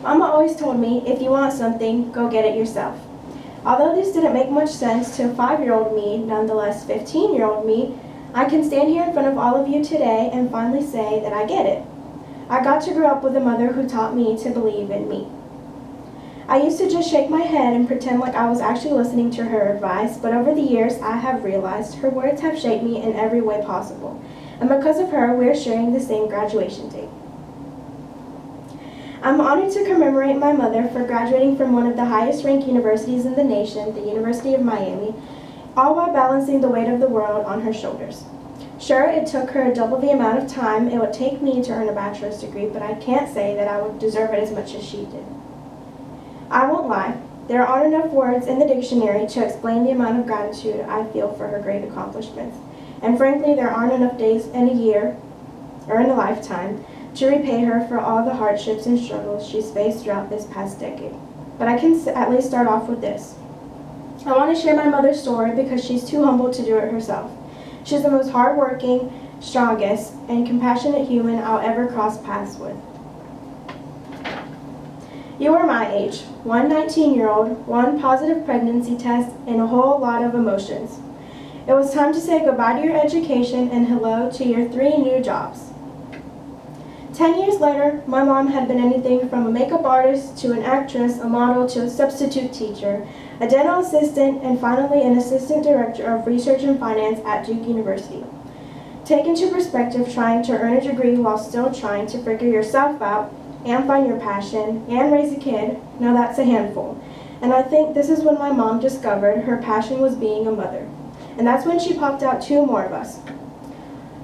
Mama always told me, if you want something, go get it yourself. Although this didn't make much sense to 5-year-old me, nonetheless 15-year-old me, I can stand here in front of all of you today and finally say that I get it. I got to grow up with a mother who taught me to believe in me. I used to just shake my head and pretend like I was actually listening to her advice, but over the years I have realized her words have shaped me in every way possible. And because of her, we're sharing the same graduation date. I'm honored to commemorate my mother for graduating from one of the highest ranked universities in the nation, the University of Miami, all while balancing the weight of the world on her shoulders. Sure, it took her double the amount of time it would take me to earn a bachelor's degree, but I can't say that I would deserve it as much as she did. I won't lie, there aren't enough words in the dictionary to explain the amount of gratitude I feel for her great accomplishments. And frankly, there aren't enough days in a year, or in a lifetime, to repay her for all the hardships and struggles she's faced throughout this past decade. But I can at least start off with this. I want to share my mother's story because she's too humble to do it herself. She's the most hardworking, strongest, and compassionate human I'll ever cross paths with. You are my age, one 19-year-old, one positive pregnancy test, and a whole lot of emotions. It was time to say goodbye to your education and hello to your 3 new jobs. 10 years later, my mom had been anything from a makeup artist to an actress, a model to a substitute teacher, a dental assistant, and finally an assistant director of research and finance at Duke University. Take into perspective trying to earn a degree while still trying to figure yourself out and find your passion and raise a kid, now that's a handful. And I think this is when my mom discovered her passion was being a mother. And that's when she popped out 2 more of us.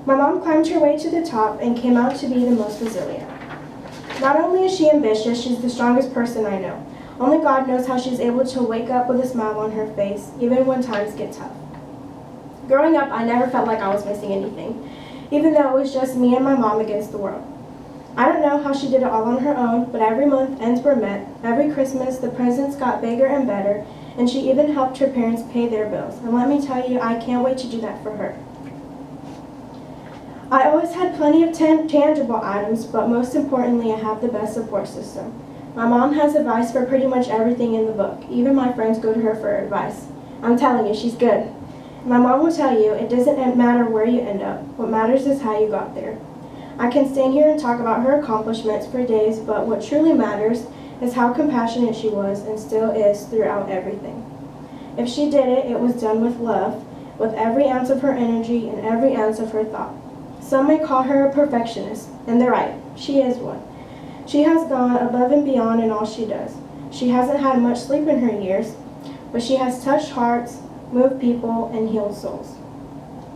My mom climbed her way to the top and came out to be the most resilient. Not only is she ambitious, she's the strongest person I know. Only God knows how she's able to wake up with a smile on her face, even when times get tough. Growing up, I never felt like I was missing anything, even though it was just me and my mom against the world. I don't know how she did it all on her own, but every month ends were met, every Christmas the presents got bigger and better, and she even helped her parents pay their bills. And let me tell you, I can't wait to do that for her. I always had plenty of tangible items, but most importantly, I have the best support system. My mom has advice for pretty much everything in the book. Even my friends go to her for advice. I'm telling you, she's good. My mom will tell you, it doesn't matter where you end up. What matters is how you got there. I can stand here and talk about her accomplishments for days, but what truly matters is how compassionate she was and still is throughout everything. If she did it, it was done with love, with every ounce of her energy and every ounce of her thought. Some may call her a perfectionist, and they're right, she is one. She has gone above and beyond in all she does. She hasn't had much sleep in her years, but she has touched hearts, moved people, and healed souls.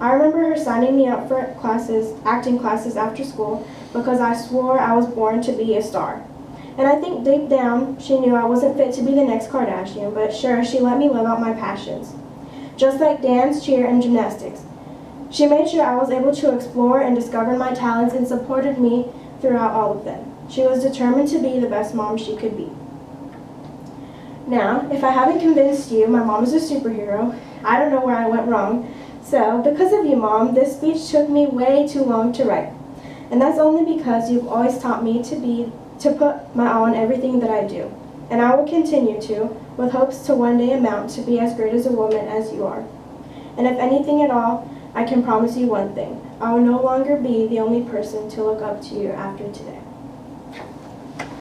I remember her signing me up for acting classes after school because I swore I was born to be a star. And I think deep down, she knew I wasn't fit to be the next Kardashian, but sure, she let me live out my passions. Just like dance, cheer, and gymnastics. She made sure I was able to explore and discover my talents and supported me throughout all of them. She was determined to be the best mom she could be. Now, if I haven't convinced you my mom is a superhero, I don't know where I went wrong. So, because of you, Mom, this speech took me way too long to write. And that's only because you've always taught me to put my all in everything that I do. And I will continue to, with hopes to one day amount to be as great as a woman as you are. And if anything at all, I can promise you one thing. I will no longer be the only person to look up to you after today.